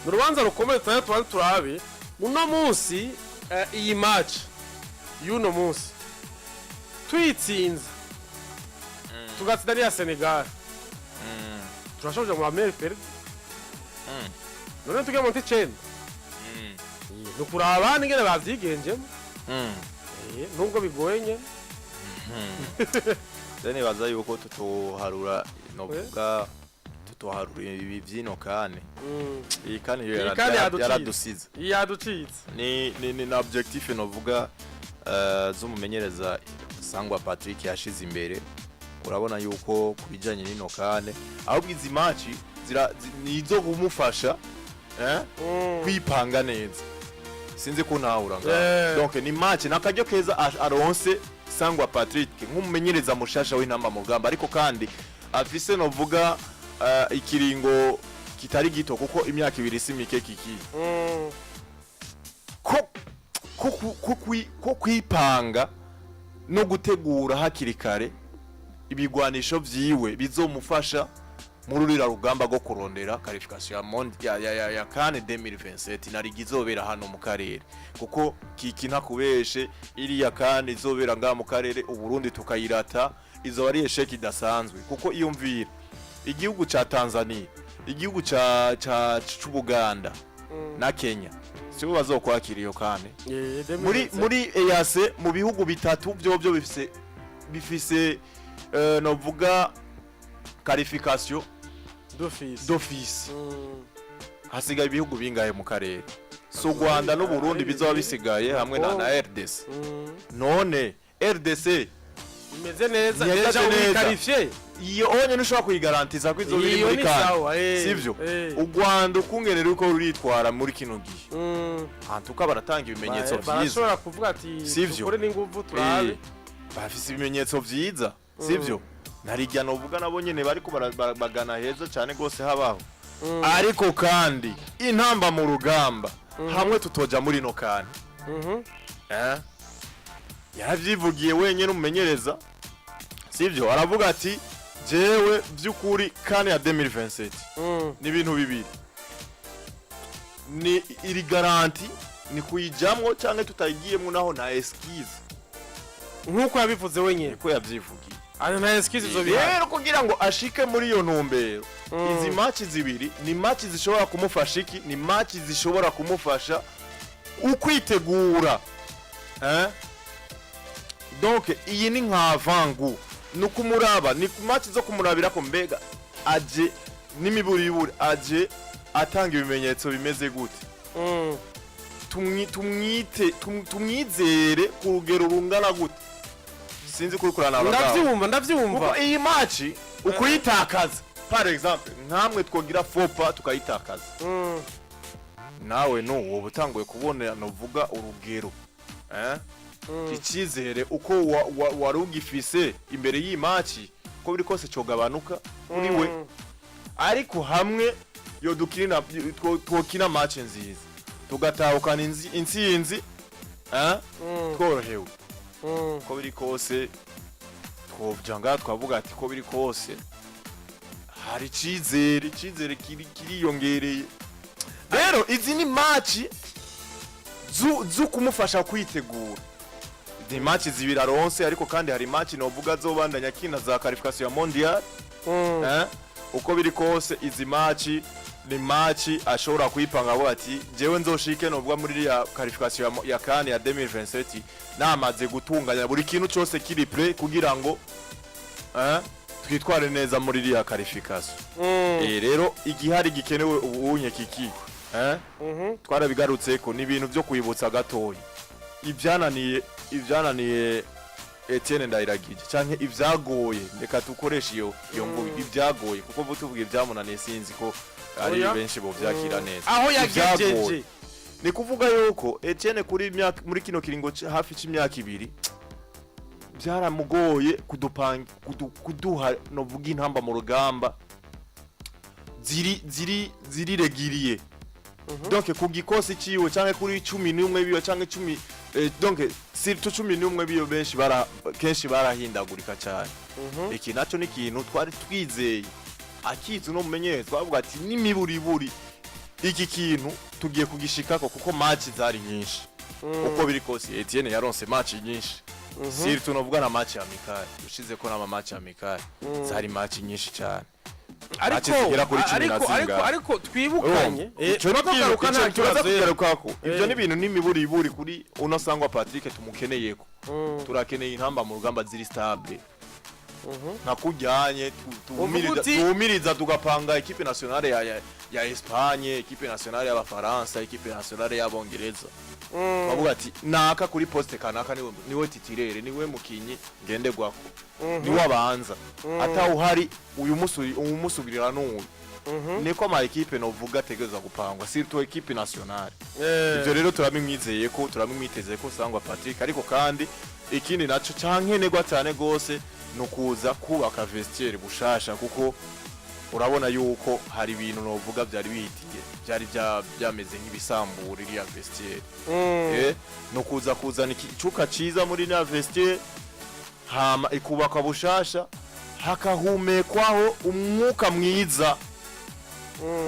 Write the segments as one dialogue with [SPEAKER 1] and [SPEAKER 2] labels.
[SPEAKER 1] nurubanza rukomeye twari turabe uno munsi iyi match y'uno munsi tuyitsinze tugatsinda ya Senegal turashoje mu mbere none tugiye mu ticenda nukuraba ningene bavyigenjemo nubwo bigoyenye
[SPEAKER 2] Deni baza yuko tutoharura novuga tutoharura ibi vyino kane iyi kane yaradusize
[SPEAKER 1] yaducitse
[SPEAKER 2] ni na objectif novuga z'umumenyereza Sangwa Patric yashize imbere urabona yuko kubijanye n'ino kane ahubwo izi match nizo kumufasha kwipanga neza sinzi ko ntahura nga donc ni match nakajyo keza aronse Sangwa Patric nk'umumenyereza mushasha w'intamba mu rugamba ariko kandi afise novuga ikiringo kitari gito kuko imyaka 2 simike kiki ko kwipanga no gutegura hakiri kare ibigwanisho vyiwe bizomufasha mururira rugamba go kurondera qualification ya kane 2027 narigizobera hano mu karere kuko kiki ntakubeshe iri ya kane izobera nga mu karere uburundi tukayirata izo ari esheki dasanzwe kuko iyo mvira igihugu ca Tanzania igihugu ca Buganda na Kenya sibo bazokwakira iyo kane muri EAC mu bihugu bitatu byo bifise novuga qualification d'office hasigaye ibihugu bingaye mu karere so Rwanda no Burundi bizoba bisigaye hamwe na RDC none RDC
[SPEAKER 1] imeze neza deja qualifié
[SPEAKER 2] iyo onye nushobora kuyigarantiza ko izo biri muri kane sivyo u Rwanda ukungerera uko ruritwara muri kino gihe antuka baratanga ibimenyetso vyiza
[SPEAKER 1] barashobora kuvuga ati ukore n'inguvu turabe
[SPEAKER 2] bafise ibimenyetso vyiza sivyo narijya novuga nabo nyene bariko bagana heza cyane gose habaho ariko kandi intamba mu rugamba hamwe tutoja muri no kane yavyivugiye wenyene umumenyereza sivyo aravuga ati jewe byukuri kane ya 2027 ni ibintu bibiri ni iri garanti ni kuyijamwo canke tutayigiyemo naho na esquive
[SPEAKER 1] nkuko yabivuze wenyene
[SPEAKER 2] ko yavyivugiye
[SPEAKER 1] ari na esquive zo bihari
[SPEAKER 2] rero kugira ngo ashike muri iyo ntumbero izi match zibiri ni match zishobora kumufasha iki ni match zishobora kumufasha ukwitegura donc iyi ni nka vangu nukumuraba ni match zo kumurabira ko mbega aje n'imiburiburi aje atanga ibimenyetso bimeze gute tumwizere ku rugero rungana gute sinzi kurukurana
[SPEAKER 1] abagabo ndavyumva
[SPEAKER 2] iyi match ukuyitakaza par exemple nkamwe twogira fopa tukayitakaza nawe no wowe utanguye kubona novuga urugero ikizere uko warugifise imbere y'iyi match ko biri kose cogabanuka kuri we ariko hamwe yo dukina twokina match nziza tugatahukana intsinzi tworohewe ko biri kose twobjanga twavuga ati ko biri kose hari ikizere kiriyongereye rero izi ni match zu kumufasha kwitegura di match zibiri aronse ariko kandi hari match novuga zobandanya kina za qualification ya mondial uko biri kose izi match ni match ashobora kwipanga abo ati jewe nzoshike novuga muri ya qualification ya kane ya 2027 namaze gutunganya buri kintu cyose kiri pre kugira ngo twitware neza muri ya qualification rero igihari gikenewe ubunye kiki twarabigarutse ko ni ibintu byo kwibutsa gatoyi ivyananiye Etienne Ndayiragije canke ivyagoye reka tukoresha iyo ngubu ivyagoye kuko vutuvuga ivyamunaniye sinzi ko ari benshi bo vyakira neza
[SPEAKER 1] aho yagejeje
[SPEAKER 2] ni kuvuga yuko Etienne kuri imyaka muri kino kiringo hafi c'imyaka 2 byaramugoye kuduha novuga intamba mu rugamba ziri regiriye donc ku gikosi ciwe canke kuri 11 biyo canke 10 donc surtout 11 biyo benshi kenshi barahindagurika cyane iki naco ni kintu twari twizeye akizi no mumenyerezwa avuga ati n'imiburiburi iki kintu tugiye kugishikako kuko match zari nyinshi uko biri kose Etienne yaronse match nyinshi siri tunovuga na match ya Mikali ushize ko na match ya Mikali zari match nyinshi cyane
[SPEAKER 1] ariko twibukanye
[SPEAKER 2] turagaruka ibyo ni ibintu n'imiburiburi kuri uno Sangwa Patric tumukeneyeko turakeneye intamba mu rugamba ziri stable nakujyanye tuumiriza tugapanga equipe nationale ya Espagne, equipe nationale y'Abafaransa, equipe nationale y'Abongereza. Bavuga ati naka kuri poste kanaka niwe titirere niwe mukinyi ngende gwako. Niwe abanza. Ata uhari uyu umusubirira n'uyu. Niko ama equipe novuga tegeza gupangwa surtout equipe nationale. Ibyo rero turabimwizeye ko turabimwiteze ko Sangwa Patric ariko kandi ikindi naco cankenegwa cyane gose nukuza kubaka vestiaire bushasha kuko urabona yuko hari ibintu novuga byari bihitiye byari byameze nk'ibisambura iriya vestiaire nukuza kuzana icuka ciza muri na vestiaire hama ikubaka bushasha hakahumekwaho umwuka mwiza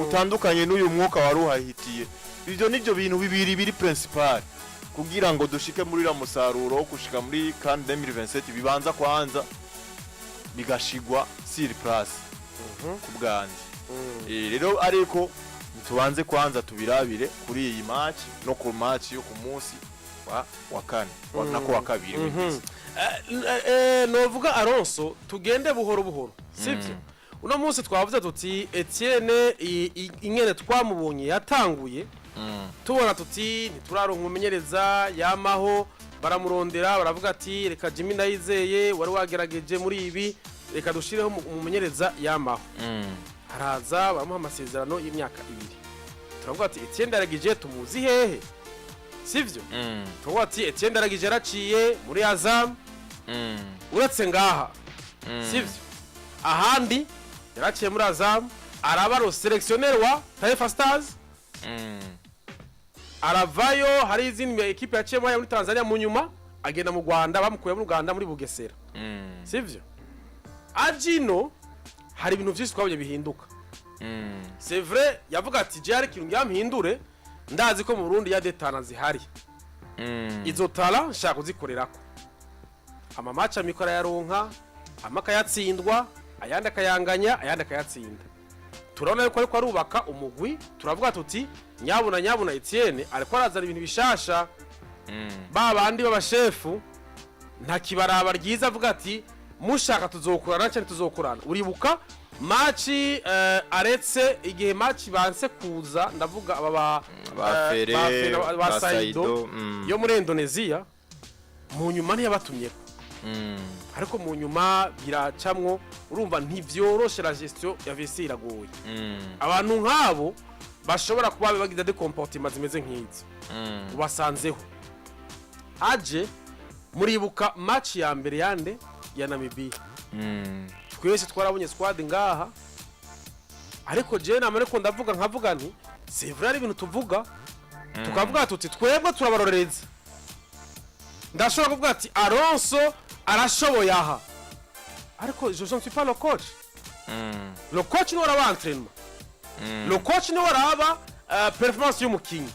[SPEAKER 2] utandukanye n'uyu mwuka waruhahitiye. Ibyo nivyo bintu bibiri biri principal kugira ngo dushike muri ra musaruro kushika muri CAN 2027 bibanza kwanza bigashigwa sur place kubwanje. Rero ariko tubanze kwanza tubirabire kuri iyi match no ku match yo ku munsi wa kane nako wa kabiri
[SPEAKER 1] novuga Alonso tugende buhoro buhoro sivyo. Uno munsi twavuze tuti Etienne ingene twamubonye yatanguye tubona tuti ntituraronka umumenyereza yamaho baramurondera baravuga ati reka Jimmy Ndayizeye wari wagerageje muri ibi reka dushireho umumenyereza yamaho haraza baramuha amasezerano y'imyaka 2 turavuga ati Etienne Ndayigije tumuzi hehe sivyo turavuga ati Etienne Ndayigije yaraciye muri Azam uretse ngaha sivyo ahandi yaraciye muri Azam araba selectionnaire wa Taifa Stars aravayo hari izindi equipe yaciye muri Tanzania mu nyuma agenda mu Rwanda bamukuye mu Rwanda muri Bugesera sivyo ajino hari ibintu byinshi twabye bihinduka c'est vrai yavuga ati jari kintu yampindure ndazi ko mu Burundi ya detana zihari izo tala nshaka kuzikorerako ama match amikora yaronka amaka yatsindwa ayandi akayanganya ayandi akayatsinda turabona yuko ariko arubaka umugwi turavuga tuti nyabuna Etienne ariko arazana ibintu bishasha babandi b'abashefu nta kibaraba ryiza avuga ati mushaka tuzokurana cyane tuzokurana uribuka match aretse igihe match banse kuza ndavuga aba ba Saido yo muri Indonesia mu nyuma ntiyabatumye ariko mu nyuma biracamwo urumva ntivyoroshe la gestion ya vestiaire iragoye abantu nkabo bashobora kuba bagize de comportement zimeze nk'izi ubasanzeho aje muribuka match ya mbere yande ya Namibia twese twarabonye squad ngaha ariko je namare ko ndavuga nkavuga nti c'est vrai ari ibintu tuvuga tukavuga tuti twebwe turabarorereza ndashobora kuvuga ati Alonso arashoboye aha ariko je ne suis pas le coach le coach ni waraba entraînement le coach ni waraba performance y'umukinyi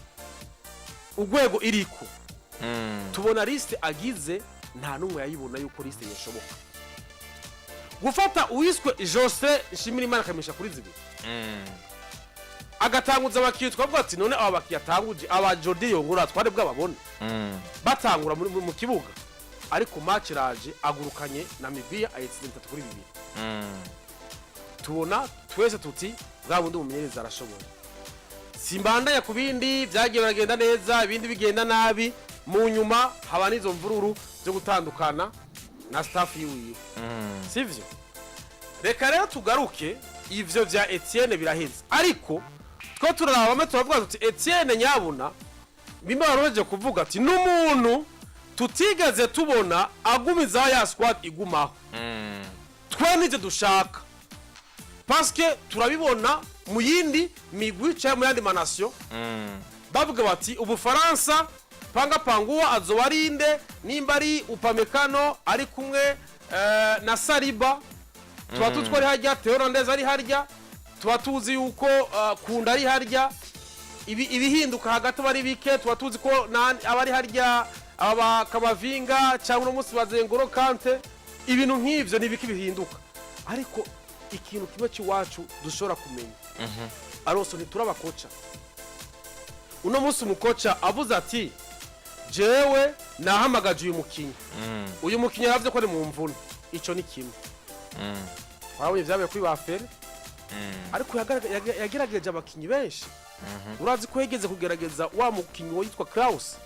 [SPEAKER 1] ugwego iriko tubona liste agize nta numwe yayibona yuko liste yashoboka gufata uwiswe Jose Nshimirimana kamisha kuri zibi agatanguza abakiye twavuga ati none aba bakiye atanguje aba Jordi Yongura tware bwababone batangura mu kibuga ariko match raje agurukanye Namibia ayitsinda 3-2 tubona twese tuti bwabundi umumenyereza arashoboye simbandanya kubindi byagiye baragenda neza ibindi bigenda nabi mu nyuma haba nizo mvururu byo gutandukana na staff yiwe sivyo reka rero tugaruke ivyo vya Etienne biraheze ariko two turarabame turavuga tuti Etienne nyabuna bimba baroje kuvuga ati n'umuntu tutigaze tubona agumiza ya squad igumaho twe nije dushaka parce que turabibona mu yindi migwi cyangwa mu yandi manation bavuga bati Ubufaransa panga panguwa azowarinde nimba ari Upamecano ari kumwe na Saliba tuba tuzi ko ari harya Theo Hernandez ari harya tuba tuzi yuko Kunda ari harya ibihinduka hagati bari bike tuba tuzi ko abari harya aba Kamavinga cyangwa umunsi bazengoro Kante ibintu nk'ivyo nibiki bihinduka ariko ikintu kimwe cy'iwacu dushobora kumenya aroso ntiturabakoca uno munsi umukoca avuze ati jewe nahamagaje uyu mukinyi yaravye ko ari mu mvune ico ni kimwe wabonye vyabaye kuri bafere ariko yagerageje abakinyi benshi urazi ko yegeze kugerageza wa mukinyi witwa Klaus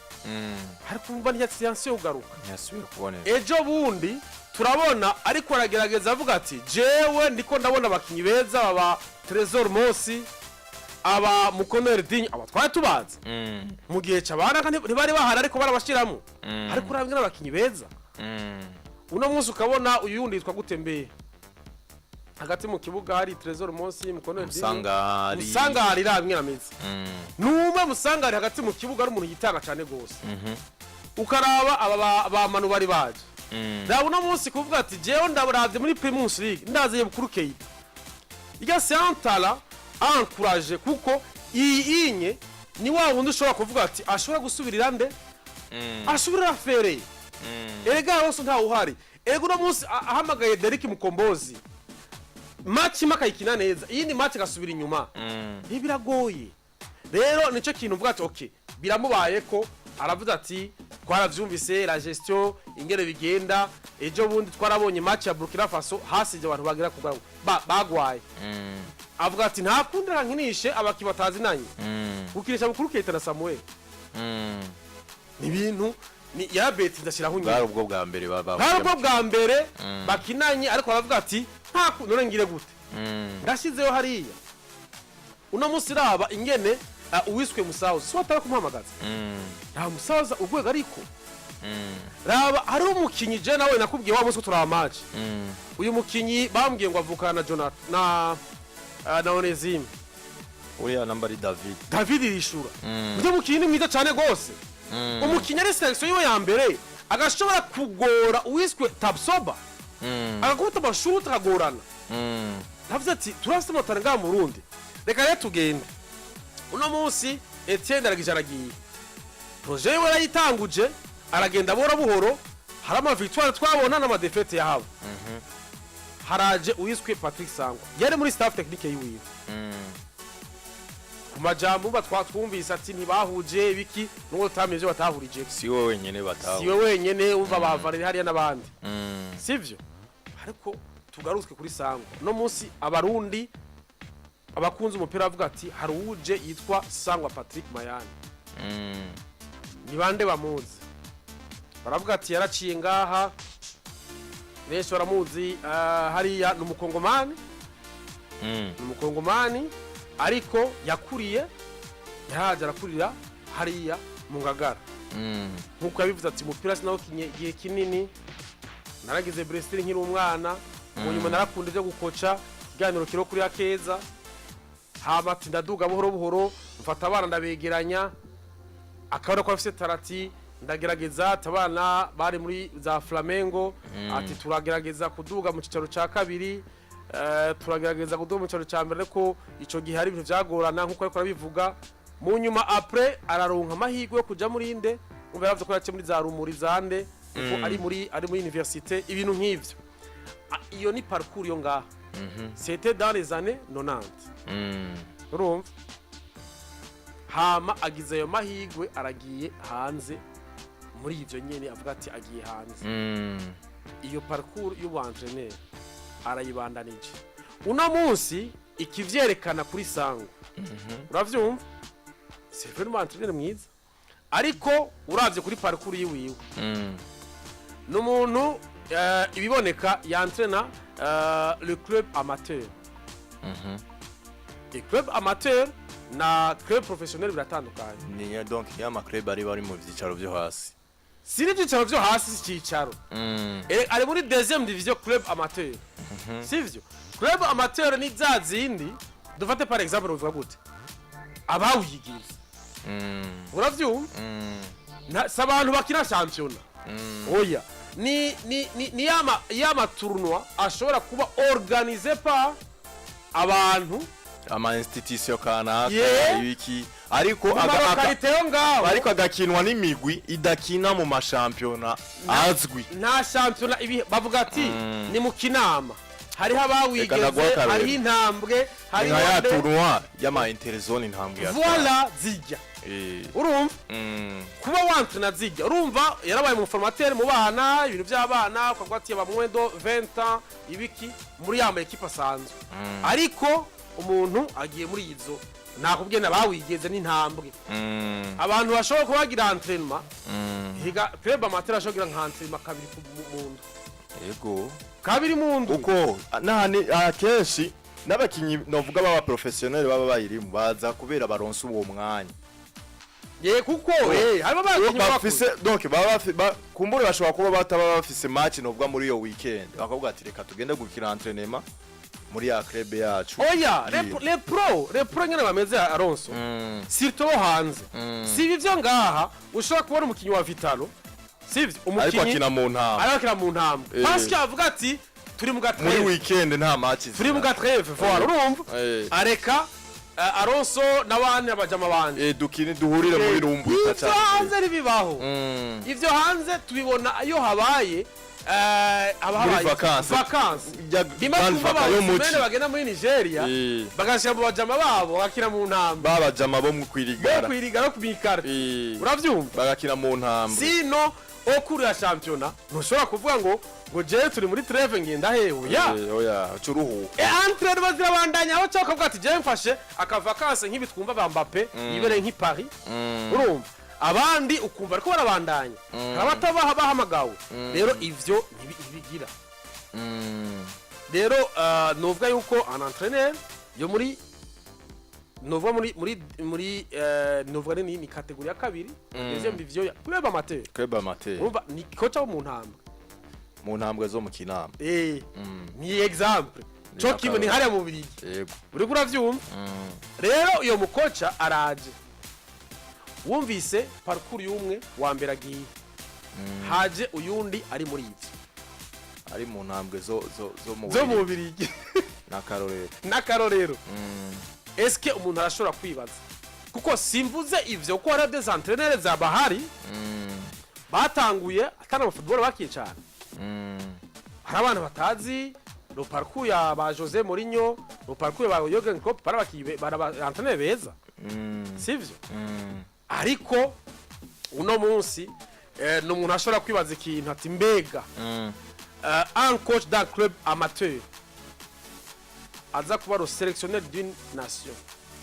[SPEAKER 1] ariko umva ntiyatsiyanse ugaruka
[SPEAKER 2] yasubiye kubona
[SPEAKER 1] ejo bundi turabona ariko aragerageza avuga ati jewe ndiko ndabona abakinyi beza aba Trésor Munsi aba Mukoneri Dinyo aba twari tubaza mu gihe cyabana ntibari bahari ariko barabashiramo ariko urabwira abakinyi beza uno munsi ukabona uyu yundi yitwa gutembeye hagati mu kibuga hari Trésor Munsi Mukoneri Dinyo Musangari ramwe rameze numwe Musangari hagati mu kibuga ari umuntu yitanga cyane gose ukaraba aba bamanu bari baje uno munsi kuvuga ati jewe ndaburavye muri Primus League ndaziye bukuru Keita iga Santala encourage kuko inye ni wa wundi ushobora kuvuga ati ashobora gusubirira nde ashobora fere erega hose nta uhari ego uno munsi ahamagaye Derek Mukombozi match makayikina neza iyindi match gasubira inyuma ntibiragoye rero nico kintu uvuga ati okay biramubaye ko aravuze ati twaravyumvise la gestion ingere bigenda ejo bundi twarabonye match ya Burkina Faso hasije abantu bagira kugaruka bagwaye avuga ati nta kundi rankinishe abakibatazi nanye gukinisha bukuru Keita na Samuel ni bintu ni yabeti ndashiraho nyine
[SPEAKER 2] ubwo bwa mbere
[SPEAKER 1] bwa mbere bakinanye ariko baravuga ati nta none ngire gute ndashizeho hariya uno munsi raba ingene uwiswe Musaza so atara kumuhamagaza nta Musaza ugwega ariko raba hari umukinyi je nawe nakubwiye wa munsi turaba match uyu mukinyi bambwiye ngo avukana na Jonathan na Onezime
[SPEAKER 2] uriya namba ari
[SPEAKER 1] David Rishura uyu mukinyi ni mwiza cyane gose umukinyi ari selection yiwe ya mbere agashobora kugora uwiswe Tabsoba agakuta bashuta kagorana navuze ati turasema taranga mu Burundi reka rero tugende uno munsi Etienne aragiye projet we yayitanguje aragenda bora buhoro hari ama victoire twabona na ma défaite yahabo haraje uwiswe Patric Sangwa yari muri staff technique yiwe kumajambo batwumvise ati ntibahuje biki nuko tamije batahurije
[SPEAKER 2] siwe
[SPEAKER 1] wenyene umva bavarire hariya nabandi sivyo ariko tugarutswe kuri Sangwa no munsi abarundi abakunze umupira bavuga ati hari uje yitwa Sangwa Patrick Mayani ni bande bamuzi baravuga ati yaraciye ngaha benshi baramuzi hariya n'umukongomani ariko yakuriye yaraje arakurira hariya mu Ngagara nkuko yabivuze ati umupira sinaho kigiye kinini naragize Brestiri nkiri umwana mu nyuma narakunda byo gukoca iganiro kiro kuri akeza hamati ndaduga buhoro buhoro mfata abana ndabegeranya akabona ko afite tarati ndagerageza tabana bari muri za Flamengo ati turagerageza kuduga mu cicaro ca kabiri turagerageza kuduga mu cicaro ca mbere ko ico gihe hari ibintu byagorana nkuko ariko arabivuga mu nyuma après araronka amahirwe yo kuja muri inde umva yavuze ko yace muri za rumuri zande ko ari muri université ibintu nk'ivyo iyo ni parcours yo ngaha c'était dans les années 90 urumva hama agize ayo mahirwe aragiye hanze muri ivyo nyene avuga ati agiye hanze iyo parcours y'ubuentraîneur arayibandanije uno munsi ikivyerekana kuri Sangwa uravyumva c'est vraiment entraîneur mwiza ariko uravye kuri parcours yiwiwe n'umuntu ibiboneka y'entraîneur le club amateur le club amateur na club professionnel biratandukanye
[SPEAKER 2] ni donc yama club ari bari mu vyicaro byo hasi
[SPEAKER 1] siri byicaro byo hasi cyicaro ari muri deuxième division club amateur sivyo club amateur ni zazindi dufate par exemple uvuga gute abawigize uravyumva sabantu bakina championnat oya ni yama tournoi ashobora kuba organisé par abantu
[SPEAKER 2] ama institution kanaka
[SPEAKER 1] Yeah.
[SPEAKER 2] ibiki ariko ariko agakinwa n'imigwi idakina mu mashampiyona azwi
[SPEAKER 1] nta shampiyona bavuga ati ni mu kinama hariho abawigeze hariho intambwe
[SPEAKER 2] hariho ya tournoi y'ama interzone intambwe ya
[SPEAKER 1] voilà zijya urumva kuba wantrena zijya urumva yarabaye mu formateur mu bana ibintu by'abana ukavuga ati bamwendo 20 ans ibiki muri yambaye equipe asanzwe ariko umuntu agiye muri izo nakubwiye nabawigeze n'intambwe abantu bashobora kubagira entraînement higa club amateur ashobora kugira entraînement kabiri mu mundo
[SPEAKER 2] yego
[SPEAKER 1] kabiri mu ndu
[SPEAKER 2] uko nani akenshi n'abakinyi novuga baba professionnel baba bayirimu baza kubera baronse uwo mwanya
[SPEAKER 1] kuko harimo abakinyi
[SPEAKER 2] bafise donc baba kumbure bashobora kuba bataba bafise match novuga muri iyo weekend bakavuga ati reka tugende gukira entraînement muri ya club yacu
[SPEAKER 1] oya les pro nyene bameze aronso surtout hanze si ivyo ngaha ushobora kubona umukinyi wa Vitalo sivyo
[SPEAKER 2] umukinyi ariko
[SPEAKER 1] akina mu ntambwe parce que avuga ati turi mu gatreve
[SPEAKER 2] muri weekend nta match
[SPEAKER 1] turi mu gatreve voilà urumva areka aronso nabane abajama banje
[SPEAKER 2] dukine duhurire muri rumbu
[SPEAKER 1] itacha hanze ribibaho ivyo hanze tubibona ayo habaye abahabaye vacances bimwe bagenda muri Nigeria bagashya mu bajama babo bakina mu ntambwe
[SPEAKER 2] babajama bo mu
[SPEAKER 1] kwirigara ku bikara uravyumva
[SPEAKER 2] bagakina mu ntambwe
[SPEAKER 1] sino okuri ya championnat ntushobora kuvuga ngo je turi muri treve ngenda hewe
[SPEAKER 2] oya curuhu
[SPEAKER 1] entraîne bazirabandanya aho cyaka kuvuga ati je mfashe akavacances nk'ibi twumva ba Mbappé ibere nk'i Paris urumva abandi ukumva ariko barabandanya abatabaha bahamagawe rero ivyo ntibigira rero novuga yuko un entraîneur yo muri novuga muri novuga ni categorie ya kabiri deuxième division ya club amateur urumva ni coach wo mu ntambwe
[SPEAKER 2] zo mu kinama
[SPEAKER 1] ni exemple cyo kimwe ni hariya mu Birigi
[SPEAKER 2] yego
[SPEAKER 1] uri kuravyumva rero iyo mukocha araje wumvise parcours y'umwe wa mbere agiye haje uyundi ari muri ivyo
[SPEAKER 2] ari mu ntambwe zo
[SPEAKER 1] mu Birigi n'akarorero est-ce que umuntu arashobora kwibaza kuko simvuze ivyo ko hari des entraîneurs za bahari batanguye atana mu football bakiye cyane hari abantu batazi le parcours ya ba Jose Mourinho le parcours ya ba Jürgen Klopp bara entraîneurs beza sivyo ariko uno munsi n'umuntu ashobora kwibaza ikintu ati mbega un coach d'un club amateur aza kuba le sélectionneur d'une nation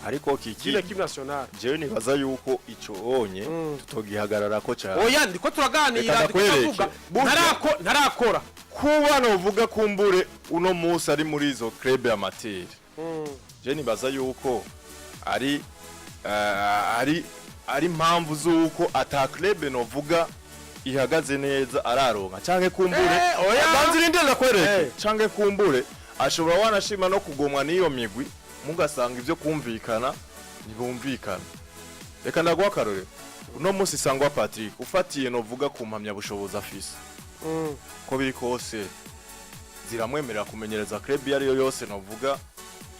[SPEAKER 2] ariko kiki
[SPEAKER 1] l'équipe nationale
[SPEAKER 2] jewe nibaza yuko ico onye tutogihagarara ko cyane
[SPEAKER 1] oya ndiko turaganira ndikuvuga ntarakora
[SPEAKER 2] kuba novuga kumbure uno munsi ari muri izo club amateur je nibaza yuko ari mpamvu zuko ata club novuga ihagaze neza araronka canke kumbure banzirinde nakwereke canke kumbure ashobora wanashima no kugomwa niyo migwi mugasanga ivyo kumvikana ntibumvikana reka ndagwa karore uno munsi Sangwa Patric ufatiye novuga ku mpamya bushoboza afise ko biri kose ziramwemerera kumenyereza club yari yo yose novuga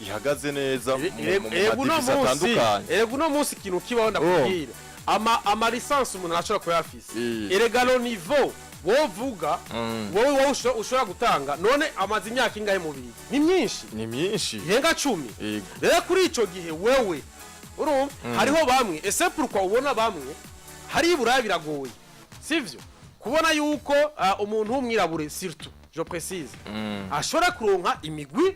[SPEAKER 2] ihagaze neza mu madivisi atandukanye
[SPEAKER 1] uno munsi ikintu kibaho ndakubwira ama licence umuntu arashobora kuba afise erega lo niveau wovuga wowe ushobora gutanga none amazi imyaka ingahe mu Birigi ni myinshi yenga 10 rero kuri ico gihe wewe urumva hariho bamwe ese pourquoi ubona bamwe hari ibura biragoye sivyo kubona yuko umuntu w'umwirabure surtout je précise ashobora kuronka imigwi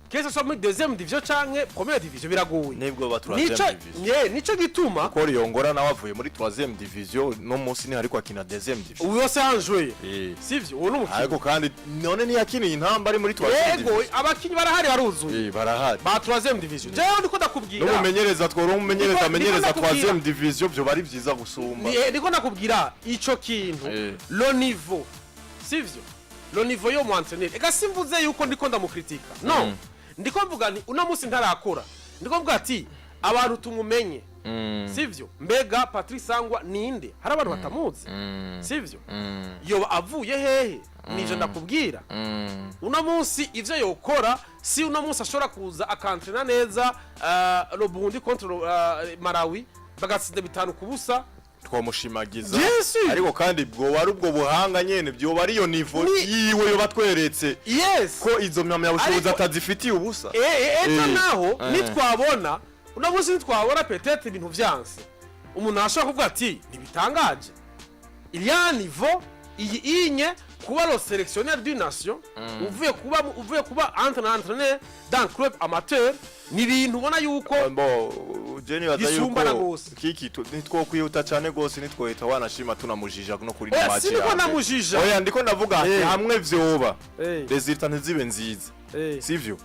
[SPEAKER 1] kese so muri deuxième division canke première division biragoye
[SPEAKER 2] nibwo ba 3e division
[SPEAKER 1] nico gituma
[SPEAKER 2] ko Riyongora nawe avuye muri 3e division no munsi ni hariko akina 2e division
[SPEAKER 1] uyo se anjoye sivyo uwo n'umukino
[SPEAKER 2] ariko kandi none ni yakiniye intamba ari muri 3e division
[SPEAKER 1] yego abakinyi barahari baruzuye
[SPEAKER 2] barahari
[SPEAKER 1] ba 3e division je ndiko ndakubwira
[SPEAKER 2] n'umumenyereza tworo umumenyereza amenyereza 3e division byo bari byiza gusumba
[SPEAKER 1] ndiko ndakubwira ico kintu le niveau sivyo le niveau yo mu entraîneur ega simvuze yuko ndiko ndamukritika no ndiko mvuga ni uno munsi ntarakora ndiko mvuga ati abantu tumumenye sivyo mbega Patric Sangwa ninde hari abantu batamuzi sivyo yoba avuye hehe nije ndakubwira uno munsi ivyo yokora si uno munsi ashobora kuza akantrena neza le Burundi contre Malawi bagatsinda 5 kubusa
[SPEAKER 2] twamushimagiza ariko kandi bwo wari ubwo buhanga nyene byo bari yo niveau yiwe yo batweretse ko izo myamya bushoboza atazifitiye ubusa
[SPEAKER 1] ejo naho nitwabona uno munsi nitwabona peut-être ibintu vyanse umuntu ashaka kuvuga ati nibitangaje il y a un niveau iyi inye kuba le sélectionneur d'une nation uvuye kuba entraîneur d'un club amateur ni ibintu ubona yuko
[SPEAKER 2] Jenny bazayuko kiki nitwo kwihuta cyane gose nitwohita wanashima tunamujija no kuri match
[SPEAKER 1] ya siko namujija
[SPEAKER 2] oya ndiko ndavuga hamwe vyoba resultat ntizibe nziza sivyo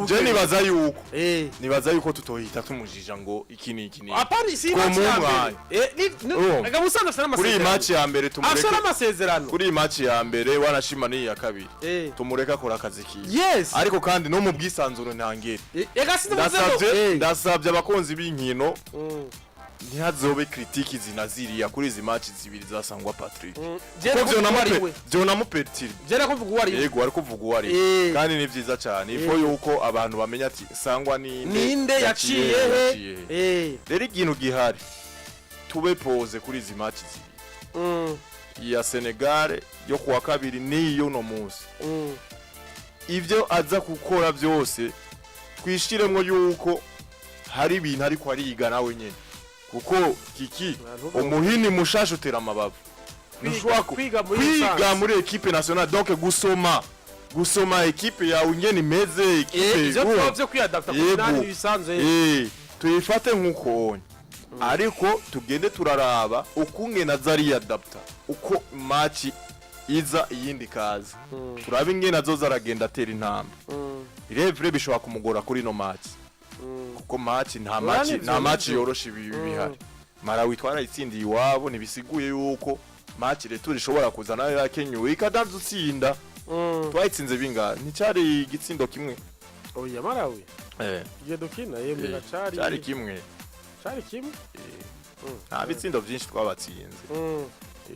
[SPEAKER 2] Jenny nibaza yuko tutohita tumujija ngo iki ni
[SPEAKER 1] apari si match ya mbere aga musanda sana
[SPEAKER 2] kuri match ya mbere tumureka
[SPEAKER 1] afite amasezerano
[SPEAKER 2] kuri match ya mbere wanashima ni ya kabiri tumureka kora akazi ki ariko kandi no mu bwisanzuro ntangere ndasabye abakonzi b'inkino ntihazobe critique zinaziriya kuri izi match zibiri za Sangwa Patric byo namupetire
[SPEAKER 1] jera kuvuga uwari
[SPEAKER 2] yego ariko kuvuga uwari kandi ni vyiza cyane ifo yuko abantu bamenya ati Sangwa
[SPEAKER 1] ninde yaciye
[SPEAKER 2] rero ikintu gihari tube pose kuri izi match zibiri ya Senegal yo kuwa kabiri niyo no munsi ivyo aza gukora byose twishiremwo yuko hari ibintu ariko ariga nawe nyene kuko kiki umuhini mushasha utera amabavu nushwa kwiga muri equipe nationale donc gusoma equipe yawe ngene imeze equipe
[SPEAKER 1] byo kwiadapta kuzinani bisanzwe
[SPEAKER 2] tuyifate nkuko ariko tugende turaraba ukunge nazari adapta uko match iza iyindi kazi turabe ngene azoza aragenda atera intambwe irevre bishobora kumugora kuri no match kuko match nta match yoroshe bihari Malawi twarayitsindiye iwabo nibisiguye yuko match retour ishobora kuzana ya Kenya ikadanza utsinda twayitsinze binga nticyari igitsindo kimwe
[SPEAKER 1] oya Malawi gutsinda yemwe
[SPEAKER 2] cyari kimwe nta bitsindo byinshi twabatsinze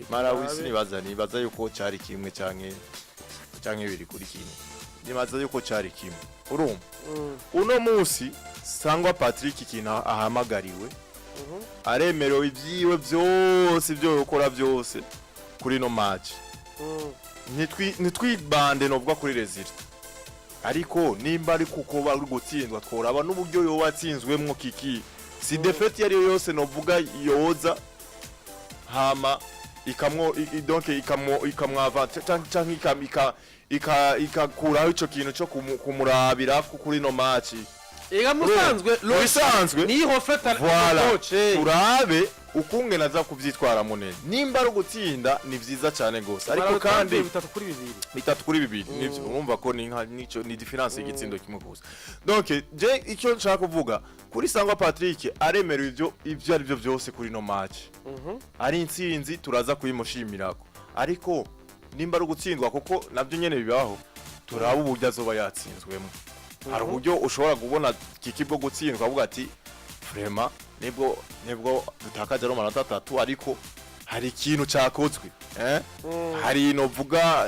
[SPEAKER 2] Malawi nibaza yuko cyari kimwe canke biri kuri kimwe nibaza yuko cyari kimwe urumva uno munsi Sangwa Patric ikintu ahamagariwe aremerewe ibyiwe byose byo gukora byose kuri no match nitwibande novuga kuri result ariko nimba ari kuko bari gutsindwa tworaba n'uburyo yo watsinzwemwo kiki si defete yari yose novuga yoza hama donc ikamwavante canke ikakuraho ico kintu cyo kumurabira kuri no match
[SPEAKER 1] ega musanzwe ni hofeta
[SPEAKER 2] coach turabe ukunge naza kuvyitwara munene nimba ari gutsinda ni vyiza cyane gose ariko kandi 3 kuri 2 nivyo urumva ko ni nico ni difference y'igitsindo kimwe gose donc je icyo nshaka kuvuga kuri Sangwa Patric aremerewe ivyo ari byo byose kuri no match ari intsinzi turaza kuyimushimirako ariko nimba ari gutsindwa kuko nabyo nyene bibaho turaba uburyo azoba yatsinzwemo hari uburyo ushobora kubona kikibwo gutsindwa avuga ati vraiment nibwo dutakaje no manota 3 ariko hari ikintu cyakozwe hari no vuga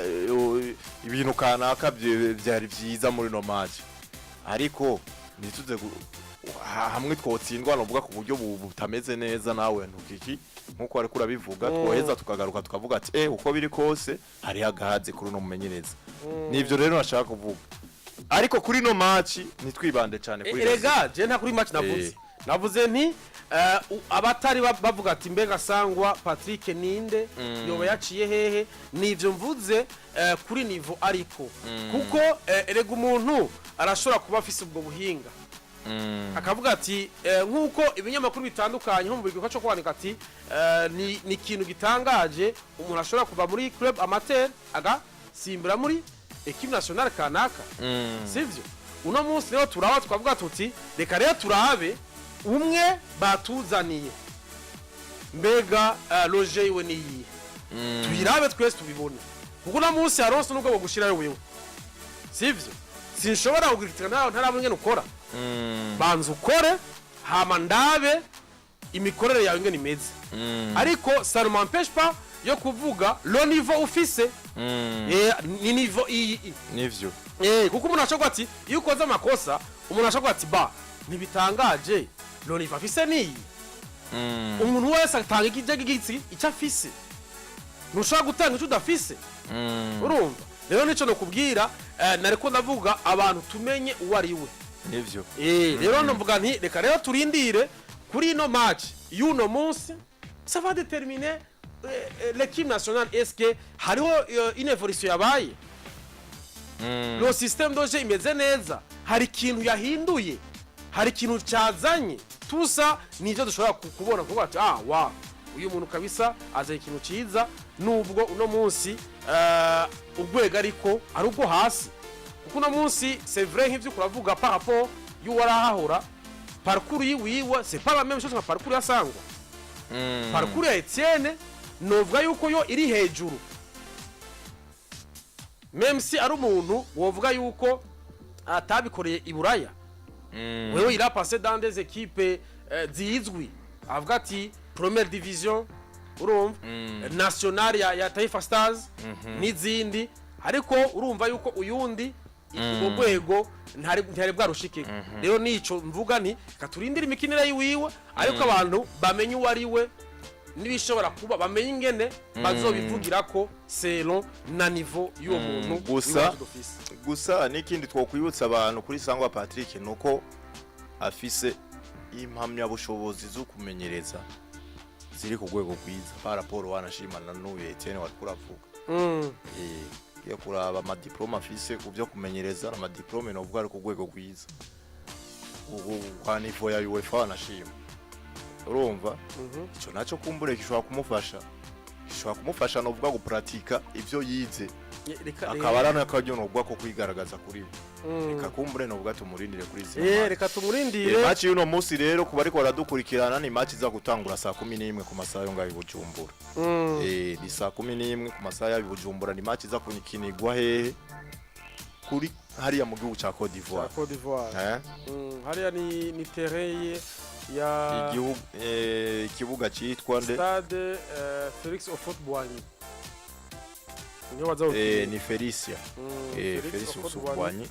[SPEAKER 2] ibintu kanaka byari byiza muri no match ariko nituze hamwe twotsindwa no vuga ku buryo butameze neza nawe ntukiki nkuko ari kurabivuga twoheza tukagaruka tukavuga ati uko biri kose hari agahaze kuri no mumenyereza nivyo rero nashaka kuvuga ariko kuri no match nitwibande cyane kuri
[SPEAKER 1] erega je nta kuri match navuze nti abatari bavuga ati mbega Sangwa Patric ninde yoba yaciye hehe nivyo mvuze kuri niveau ariko kuko erega umuntu arashobora kuba afise ubwo buhinga akavuga ati nkuko ibinyamakuru bitandukanye nko mu bigiko cyo kwandika ati ni ikintu gitangaje umuntu ashobora kuva muri club amateur agasimbira muri equipe nationale kanaka sivyo uno munsi rero turawa twavuga tuti reka rero turabe umwe batuzaniye mbega loje iwe niyi tuyirabe twese tubibone kuko uno munsi haronse nubwo gushirayo wewe sivyo sinshobora kugirikira nawe ntarabonye ukora banza ukore hama ndabe imikorere yawe ingene imeze ariko ça ne m'empêche pas yo kuvuga le niveau ufise ni niveau
[SPEAKER 2] nivyo
[SPEAKER 1] kuko umuntu ashobora ati iyo ukoze amakosa umuntu ashobora ati ba ntibitangaje le niveau afise ni umuntu wese atanga igitsi icyo afise ntushobora gutanga icyo udafise urumva rero nico no kubwira nariko ndavuga abantu tumenye uwo ari we
[SPEAKER 2] nivyo
[SPEAKER 1] rero ndavuga nti reka rero turindire kuri ino match y'uno munsi ça va déterminer l'équipe nationale est-ce que hariho une évolution yabaye le système de jeu imeze neza hari ikintu yahinduye hari ikintu cyazanye tusa nivyo dushobora kubona kuko ati wa uyu muntu kabisa azaye ikintu ciza nubwo uno munsi urwego ariko ari ubwo hasi kuko uno munsi c'est vrai nk'ivyo kuravuga par rapport y'uwarahahora parcours yiwiwe c'est pas la même chose nka parcours ya Sangwa parcours ya Etienne novuga yuko yo iri hejuru même si ari umuntu wovuga yuko atabikoreye iburaya wewe il a passé dans des équipes zizwi avuga ati première division urumva nationale ya Taifa Stars n'izindi ariko urumva yuko uyundi urwego ntari bwarushike rero nico mvuga nti katurindira imikinire yiwiwe ariko abantu bamenye uwo ari we nibishobora kuba bamenye ingene bazobivugira ko selon na niveau y'uwo muntu
[SPEAKER 2] gusa n'ikindi twokwibutsa abantu kuri Sangwa Patric nuko afise impamya bushobozi zo kumenyereza ziri ku rwego rwiza par rapport wanashimana n'uyu Etienne wari kuravuga ya kuraba ama diploma afise kuvyo kumenyereza na diplome no vuga ari ku rwego rwiza kwa niveau ya UEFA wanashima urumva ico naco kumbure gishobora kumufasha no vuga gupratika ivyo yize akabarana akajyo no vuga ko kwigaragaza kuri reka kumbure no vuga tumurindire kuri zima
[SPEAKER 1] reka tumurindire
[SPEAKER 2] match y'uno munsi rero kuba ariko baradukurikirana ni match za gutangura saa 11 ku masaha yo ngaho Bujumbura ni saa 11 ku masaha ya Bujumbura ni match za kunyikinirwa hehe kuri hariya mu gihugu ca Cote d'Ivoire
[SPEAKER 1] hariya ni terrain ya
[SPEAKER 2] ikibuga cyitwa nde
[SPEAKER 1] stade Felix Ofotbwanyi
[SPEAKER 2] ni Felicia Felix Ofotbwanyi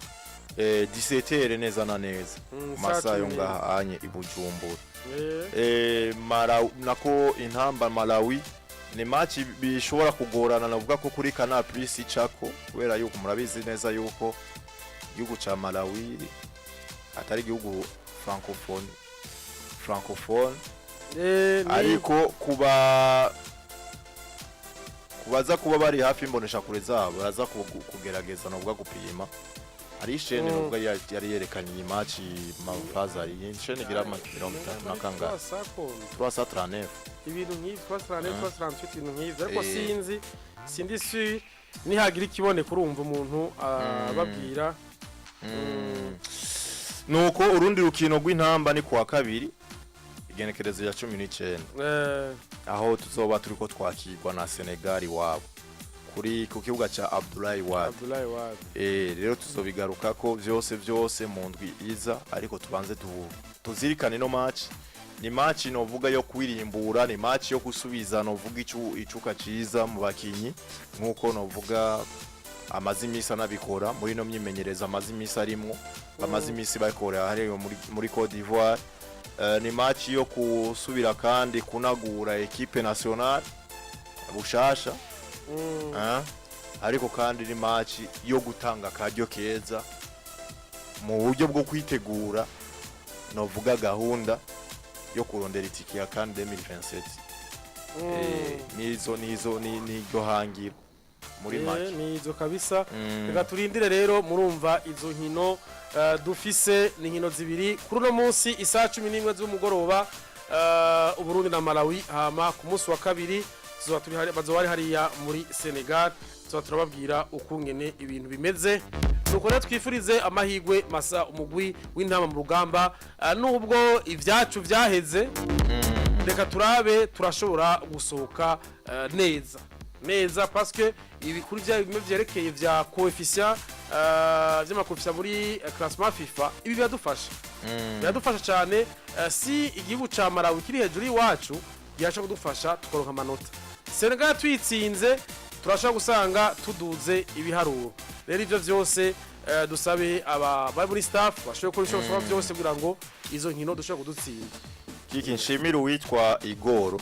[SPEAKER 2] 17h neza na neza masaha yo ngaha anye ibujumbura nako intamba Malawi ni match bishobora kugorana navuga ko kuri Canal Plus icako kubera yuko murabizi neza yuko igihugu ca Malawi atari igihugu francophone ariko kubaza kuba bari hafi imbonesha kure zabo baraza kugerageza novuga gupima hari ishene novuga yari yerekanye iyi match mavazari ishene gira 30 nakanga 339
[SPEAKER 1] ibintu nk'ibi 338 ibintu nk'ibi ariko sindi sûr nihagira ikibone kurumva umuntu babwira
[SPEAKER 2] nuko urundi rukino rw'intamba ni kuwa kabiri igenekerezo ya 19 aho tuzoba turiko twakirwa na Senegal wabo kuri ku kibuga cha Abdoulaye Wade rero tuzobigaruka ko byose mu ndwi iza ariko tubanze tuzirikane no match ni match novuga yo kwirimbura ni match yo gusubiza novuga icuka ciza mu bakinyi nkuko novuga amazimisa nabikora muri no myimenyereza amazimisa arimwo amazimisi bakora hari muri Cote d'Ivoire ni match yo kusubira kandi kunagura equipe nationale bushasha ariko kandi ni match yo gutanga karyo keza mu buryo bwo kwitegura novuga gahunda yo kurondera itiki ya kan 2027 nizo hangiro muri match
[SPEAKER 1] nizo kabisa reka turindire rero murumva izo nkino dufise ni nkino zibiri kuri no munsi isa 11 z'umugoroba Uburundi na Malawi hama ku munsi wa kabiri bazowari hariya muri Senegal turababwira ukungene ibintu bimeze nuko rero twifurize amahirwe masa umugwi w'intama mu rugamba nubwo ivyacu vyaheze reka turabe turashobora gusohoka neza parce que ibi kuri vyerekeye vya coefficient vy'amakoefficient muri classement FIFA ibi byadufasha biradufasha cyane si igihugu ca Malawi kiri hejuru y'iwacu gihasha kudufasha tukoronka amanota Senegal tuyitsinze turashaka gusanga tuduze ibiharuro rero ivyo vyose dusabe bari muri staff bashoboye gukora ibishoboka byose kugira ngo izo nkino dushobora kudutsinda
[SPEAKER 3] kiki nshimira uwitwa Igoro